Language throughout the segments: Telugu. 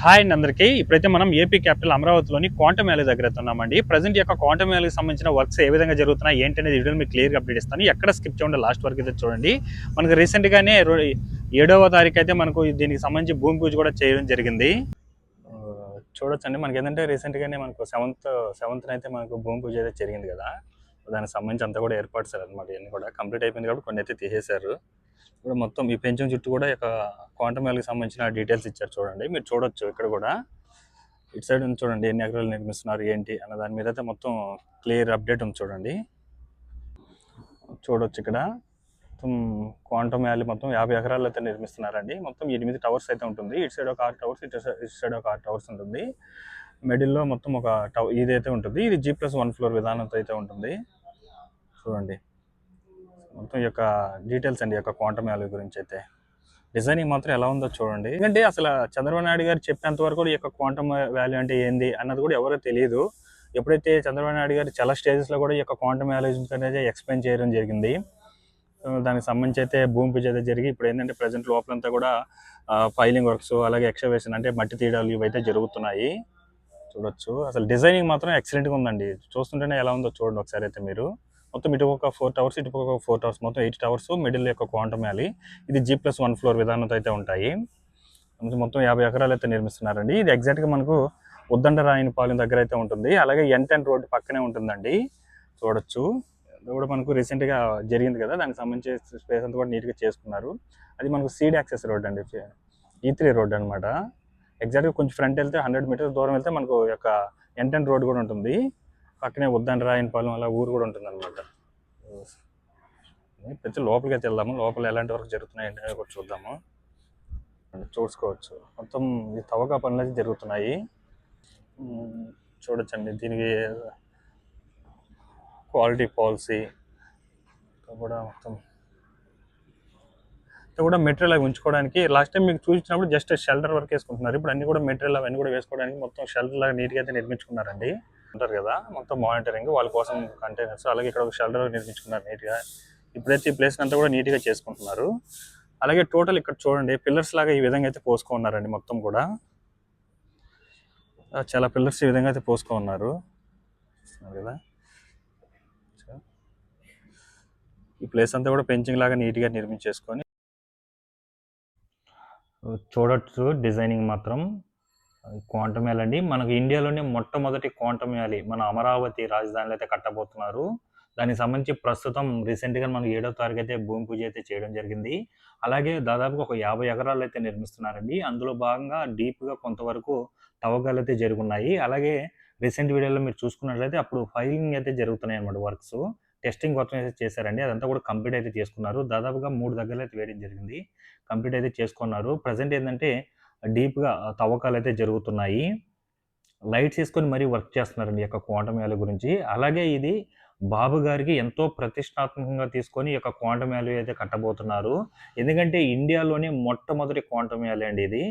హాయ్ అండి అందరికీ. ఇప్పుడైతే మనం ఏపీ క్యాపిటల్ అమరావతిలోని క్వాంటమ్ వ్యాలీ దగ్గర ఉన్నామండి. ప్రజెంట్ యొక్క క్వాంటమ్ వ్యాలీకి సంబంధించిన వర్క్స్ ఏ విధంగా జరుగుతున్నాయి ఏంటి అనేది వీడియోలో మీకు క్లియర్గా అప్డేట్ ఇస్తాను. ఎక్కడ స్కిప్ చేయండి, లాస్ట్ వరకు అయితే చూడండి. మనకు రీసెంట్గానే 7వ తారీఖు అయితే మనకు దీనికి సంబంధించి భూమి పూజ కూడా చేయడం జరిగింది. చూడొచ్చండి, మనకి ఏంటంటే రీసెంట్గానే మనకు సెవెంత్ అయితే మనకు భూమి పూజ అయితే జరిగింది కదా. దానికి సంబంధించి అంతా కూడా ఏర్పాటు సార్ అనమాట. ఇవన్నీ కూడా కంప్లీట్ అయిపోయింది కాబట్టి కొన్ని అయితే తీసేశారు. ఇప్పుడు మొత్తం ఈ పెంచం చుట్టూ కూడా ఒక క్వాంటమ్ వ్యాలీకి సంబంధించిన డీటెయిల్స్ ఇచ్చారు చూడండి. మీరు చూడొచ్చు ఇక్కడ కూడా ఇటు సైడ్ ఉంది చూడండి, ఎన్ని ఎకరాలు నిర్మిస్తున్నారు ఏంటి అన్న దాని మీద అయితే మొత్తం క్లియర్ అప్డేట్ ఉంది చూడండి. చూడొచ్చు ఇక్కడ మొత్తం క్వాంటమ్ వ్యాలీ మొత్తం 50 ఎకరాలు అయితే నిర్మిస్తున్నారండి. మొత్తం 8 టవర్స్ అయితే ఉంటుంది. ఇటు సైడ్ ఒక 6 టవర్స్, ఇటు సైడ్ ఒక 6 టవర్స్ ఉంటుంది. మిడిల్లో మొత్తం ఒక ఇదైతే ఉంటుంది. ఇది G+1 ఫ్లోర్ విధానంతో అయితే ఉంటుంది. చూడండి మొత్తం ఈ యొక్క డీటెయిల్స్ అండి, ఈ యొక్క క్వాంటమ్ వ్యాలీ గురించి అయితే. డిజైనింగ్ మాత్రం ఎలా ఉందో చూడండి. ఎందుకంటే అసలు చంద్రబాబు నాయుడు గారు చెప్పేంత వరకు ఈ యొక్క క్వాంటమ్ వాల్యూ అంటే ఏంది అన్నది కూడా ఎవరో తెలియదు. ఎప్పుడైతే చంద్రబాబు నాయుడు గారు చాలా స్టేజెస్లో కూడా ఈ యొక్క క్వాంటమ్ వాల్యూ అనేది ఎక్స్ప్లెయిన్ చేయడం జరిగింది. దానికి సంబంధించి అయితే భూమి పూజ అయితే జరిగి ఇప్పుడు ఏంటంటే ప్రజెంట్ లోపలంతా కూడా ఫైలింగ్ వర్క్స్, అలాగే ఎక్స్కవేషన్ అంటే మట్టి తీయడాలు ఇవైతే జరుగుతున్నాయి. చూడొచ్చు అసలు డిజైనింగ్ మాత్రం ఎక్సలెంట్గా ఉందండి. చూస్తుంటేనే ఎలా ఉందో చూడండి ఒకసారి అయితే మీరు. మొత్తం ఇటు ఒక 4 టవర్స్, ఇటు ఒక 4 టవర్స్, మొత్తం 8 టవర్స్, మిడిల్ యొక్క క్వాంటమ్ వ్యాలీ. ఇది G+1 ఫ్లోర్ విధానంతో అయితే ఉంటాయి. మొత్తం 50 ఎకరాలు అయితే నిర్మిస్తున్నారండి. ఇది ఎగ్జాక్ట్గా మనకు ఉద్దండరాయనిపాలెం దగ్గర అయితే ఉంటుంది. అలాగే N10 రోడ్డు పక్కనే ఉంటుందండి. చూడొచ్చు ఇది కూడా మనకు రీసెంట్గా జరిగింది కదా, దానికి సంబంధించి స్పేస్ అంతా కూడా నీట్గా చేసుకున్నారు. అది మనకు సీడ్ యాక్సెస్ రోడ్ అండి, E3 రోడ్ అనమాట. ఎగ్జాక్ట్గా కొంచెం ఫ్రంట్ వెళ్తే 100 మీటర్స్ దూరం వెళ్తే మనకు యొక్క N10 రోడ్ కూడా ఉంటుంది. పక్కనే ఉద్దండరాయనిపాలెం అలా ఊరు కూడా ఉంటుంది అనమాట. ప్రతి లోపలికి అయితే వెళ్దాము, లోపల ఎలాంటి వర్క్ జరుగుతున్నాయి అనేది కూడా చూద్దాము. చూసుకోవచ్చు మొత్తం ఈ తవ్వకా పనులు అయితే జరుగుతున్నాయి. చూడొచ్చండి, దీనికి క్వాలిటీ పాలసీ కూడా మొత్తం కూడా మెటీరియల్ అవి ఉంచుకోవడానికి. లాస్ట్ టైం మీకు చూసినప్పుడు జస్ట్ షెల్టర్ వర్క్ వేసుకుంటున్నారు. ఇప్పుడు అన్ని కూడా మెటీరియల్ అవన్నీ కూడా వేసుకోవడానికి మొత్తం షెల్టర్ లాగా నీట్గా అయితే నిర్మించుకున్నారండి. ఉంటారు కదా మొత్తం మానిటరింగ్ వాళ్ళ కోసం కంటైనర్స్, అలాగే ఇక్కడ ఒక షెల్టర్ నిర్మించుకున్నారు నీట్గా. ఇప్పుడైతే ఈ ప్లేస్ అంతా కూడా నీట్గా చేసుకుంటున్నారు. అలాగే టోటల్ ఇక్కడ చూడండి పిల్లర్స్ లాగా ఈ విధంగా అయితే పోసుకున్నారండి. మొత్తం కూడా చాలా పిల్లర్స్ ఈ విధంగా అయితే పోసుకున్నారు కదా. ఈ ప్లేస్ అంతా కూడా పెంచింగ్ లాగా నీట్గా నిర్మించేసుకొని చూడొచ్చు. డిజైనింగ్ మాత్రం క్వాంటమ్ వ్యాలీ అండి. మనకు ఇండియాలోనే మొట్టమొదటి క్వాంటమ్ వ్యాలీ మన అమరావతి రాజధానిలో అయితే కట్టబోతున్నారు. దానికి సంబంధించి ప్రస్తుతం రీసెంట్గా మనకు 7వ తారీఖు అయితే భూమి పూజ అయితే చేయడం జరిగింది. అలాగే దాదాపుగా ఒక 50 ఎకరాలు అయితే నిర్మిస్తున్నారండి. అందులో భాగంగా డీప్గా కొంతవరకు తవ్వకాలు అయితే జరుగున్నాయి. అలాగే రీసెంట్ వీడియోలో మీరు చూసుకున్నట్లయితే అప్పుడు ఫైలింగ్ అయితే జరుగుతున్నాయి అన్నమాట. వర్క్స్ టెస్టింగ్ వర్క్ అయితే చేశారండి. అదంతా కూడా కంప్లీట్ అయితే చేసుకున్నారు. దాదాపుగా 3 దగ్గరలో అయితే వేయడం జరిగింది. కంప్లీట్ అయితే చేసుకున్నారు. ప్రజెంట్ ఏంటంటే డీప్గా తవ్వకాలు అయితే జరుగుతున్నాయి. లైట్స్ వేసుకొని మరీ వర్క్ చేస్తున్నారండి ఈ యొక్క క్వాంటమ్ వ్యాలీ గురించి. అలాగే ఇది బాబు గారికి ఎంతో ప్రతిష్టాత్మకంగా తీసుకొని ఈ యొక్క క్వాంటమ్ వ్యాలీ అయితే కట్టబోతున్నారు. ఎందుకంటే ఇండియాలోనే మొట్టమొదటి క్వాంటమ్ వ్యాలీ అండి ఇది.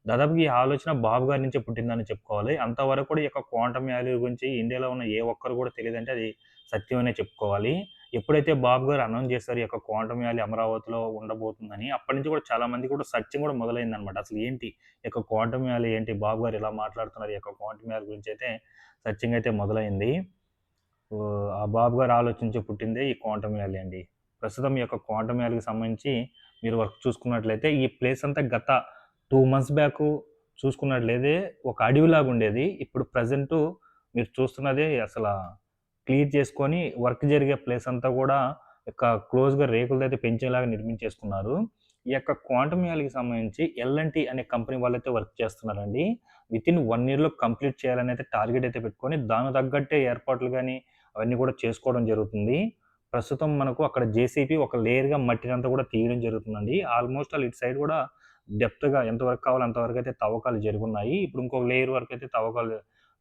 దాదాపు ఈ ఆలోచన బాబు గారి నుంచే పుట్టిందని చెప్పుకోవాలి. అంతవరకు కూడా ఈ యొక్క క్వాంటమ్ వ్యాలీ గురించి ఇండియాలో ఉన్న ఏ ఒక్కరు కూడా తెలియదంటే అది సత్యమనే చెప్పుకోవాలి. ఎప్పుడైతే బాబు గారు అనౌన్స్ చేశారు ఈ యొక్క క్వాంటమ్ వ్యాలీ అమరావతిలో ఉండబోతుందని, అప్పటి నుంచి కూడా చాలా మంది కూడా సర్చింగ్ కూడా మొదలైందనమాట. అసలు ఏంటి ఈ యొక్క క్వాంటమ్ వ్యాలీ ఏంటి, బాబు గారు ఇలా మాట్లాడుతున్నారు ఈ యొక్క క్వాంటమ్ వ్యాలీ గురించి అయితే సర్చింగ్ అయితే మొదలైంది. ఆ బాబు గారు ఆలోచించి పుట్టిందే ఈ క్వాంటమ్ వ్యాలీ అండి. ప్రస్తుతం ఈ యొక్క క్వాంటమ్ వ్యాలీకి సంబంధించి మీరు వర్క్ చూసుకున్నట్లయితే ఈ ప్లేస్ అంతా గత 2 months బ్యాక్ చూసుకున్నట్లయితే ఒక అడవిలాగా ఉండేది. ఇప్పుడు ప్రజెంట్ మీరు చూస్తున్నదే అసలు క్లియర్ చేసుకొని వర్క్ జరిగే ప్లేస్ అంతా కూడా క్లోజ్గా రేకులతో అయితే పెంచేలాగా నిర్మించేసుకున్నారు. ఈ యొక్క క్వాంటమ్ వ్యాలీకి సంబంధించి L&T అనే కంపెనీ వాళ్ళైతే వర్క్ చేస్తున్నారండి. వితిన్ 1 yearలో కంప్లీట్ చేయాలని అయితే టార్గెట్ అయితే పెట్టుకొని దానికి తగ్గట్టే ఏర్పాట్లు కానీ అవన్నీ కూడా చేసుకోవడం జరుగుతుంది. ప్రస్తుతం మనకు అక్కడ JCB ఒక లేయర్గా మట్టినంతా కూడా తీయడం జరుగుతుందండి. ఆల్మోస్ట్ ఇటు సైడ్ కూడా డెప్త్గా ఎంతవరకు కావాలో అంతవరకు అయితే తవ్వకాలు జరుగున్నాయి. ఇప్పుడు ఇంకొక లేయర్ వరకు అయితే తవ్వకాలు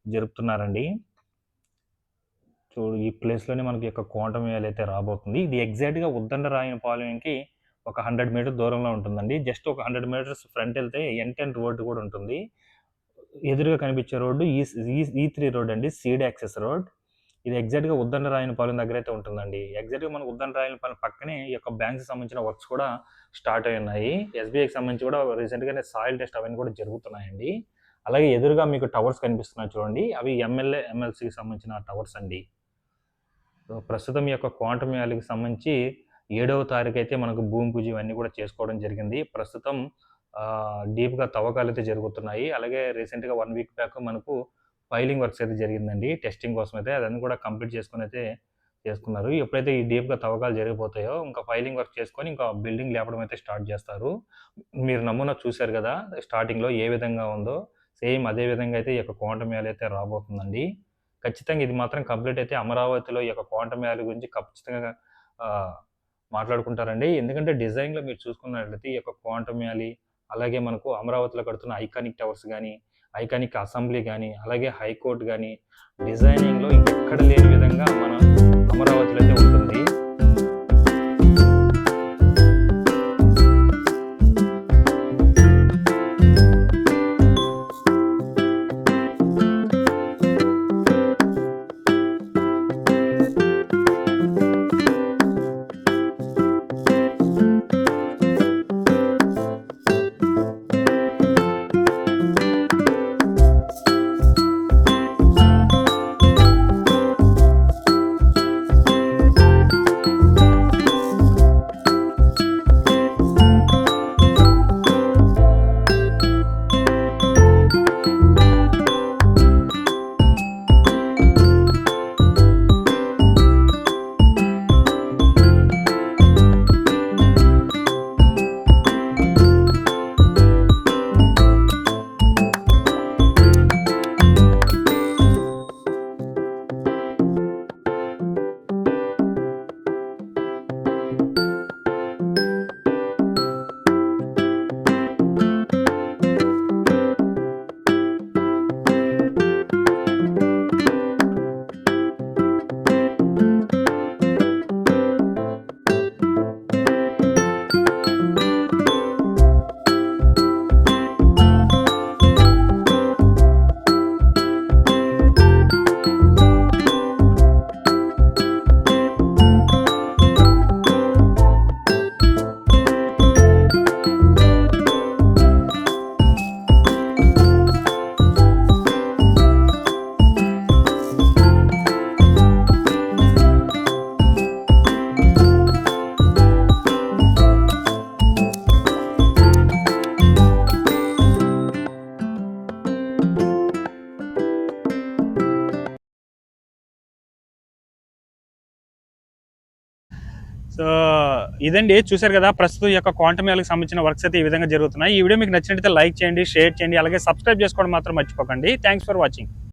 జరుపుతున్నారండి. చూడు ఈ ప్లేస్లోనే మనకి యొక్క క్వాంటమ్ వ్యాలీ అయితే రాబోతుంది. ఇది ఎగ్జాక్ట్గా ఉద్దండరాయనిపాలెంకి ఒక 100 మీటర్ దూరంలో ఉంటుందండి. జస్ట్ ఒక 100 మీటర్స్ ఫ్రంట్ వెళ్తే N10 రోడ్డు కూడా ఉంటుంది. ఎదురుగా కనిపించే రోడ్డు E3 రోడ్ అండి, సీడ్ యాక్సెస్ రోడ్. ఇది ఎగ్జాక్ట్గా ఉద్దండరాయనిపాలెం దగ్గర అయితే ఉంటుందండి. ఎగ్జాక్ట్గా మనకు ఉద్దండరాయనిపాలెం పక్కనే ఈ యొక్క బ్యాంక్కి సంబంధించిన వర్క్స్ కూడా స్టార్ట్ అయి ఉన్నాయి. SBIకి సంబంధించి కూడా రీసెంట్గానే సాయిల్ టెస్ట్ అవన్నీ కూడా జరుగుతున్నాయండి. అలాగే ఎదురుగా మీకు టవర్స్ కనిపిస్తున్నాయి చూడండి, అవి ఎంఎల్ఏ ఎంఎల్సీకి సంబంధించిన టవర్స్ అండి. సో ప్రస్తుతం ఈ యొక్క క్వాంటమ్ వ్యాలీకి సంబంధించి 7వ తారీఖు అయితే మనకు భూమి పూజ ఇవన్నీ కూడా చేసుకోవడం జరిగింది. ప్రస్తుతం డీప్‌గా తవ్వకాలైతే జరుగుతున్నాయి. అలాగే రీసెంట్‌గా 1 వీక్ బ్యాక్ మనకు ఫైలింగ్ వర్క్స్ అయితే జరిగిందండి. టెస్టింగ్ కోసం అయితే అదన్నీ కూడా కంప్లీట్ చేసుకొనైతే చేసుకున్నారు. ఎప్పుడైతే ఈ డీప్‌గా తవ్వకాలు జరిగిపోతాయో ఇంకా ఫైలింగ్ వర్క్ చేసుకొని ఇంకా బిల్డింగ్ లేపడం అయితే స్టార్ట్ చేస్తారు. మీరు నమూనా చూసారు కదా! స్టార్టింగ్‌లో ఏ విధంగా ఉందో సేమ్ అదే విధంగా అయితే ఈ యొక్క క్వాంటమ్ వ్యాలీ అయితే రాబోతుందండి. ఖచ్చితంగా ఇది మాత్రం కంప్లీట్ అయితే అమరావతిలో ఈ యొక్క క్వాంటమ్ వ్యాలీ గురించి ఖచ్చితంగా ఆహ్, మాట్లాడుకుంటారండి. ఎందుకంటే డిజైన్‌లో మీరు చూసుకున్నట్లయితే ఈ యొక్క క్వాంటమ్ వ్యాలీ, అలాగే మనకు అమరావతిలో కడుతున్న ఐకానిక్ టవర్స్ గాని, ఐకానిక్ అసెంబ్లీ గాని, అలాగే హైకోర్ట్ గాని డిజైనింగ్‌లో ఇంకెక్కడ లేని విధంగా మన అమరావతిలో అయితే ఉంటుంది. సో ఇదండి, చూశారు కదా ప్రస్తుతం ఈ యొక్క క్వాంటమ్ వ్యాలీకి సంబంధించిన వర్క్స్ అయితే ఈ విధంగా జరుగుతున్నాయి. ఈ వీడియో మీకు నచ్చినట్లయితే లైక్ చేయండి, షేర్ చేయండి, అలాగే సబ్స్క్రైబ్ చేసుకోవడం మాత్రం మర్చిపోకండి. Thanks for watching.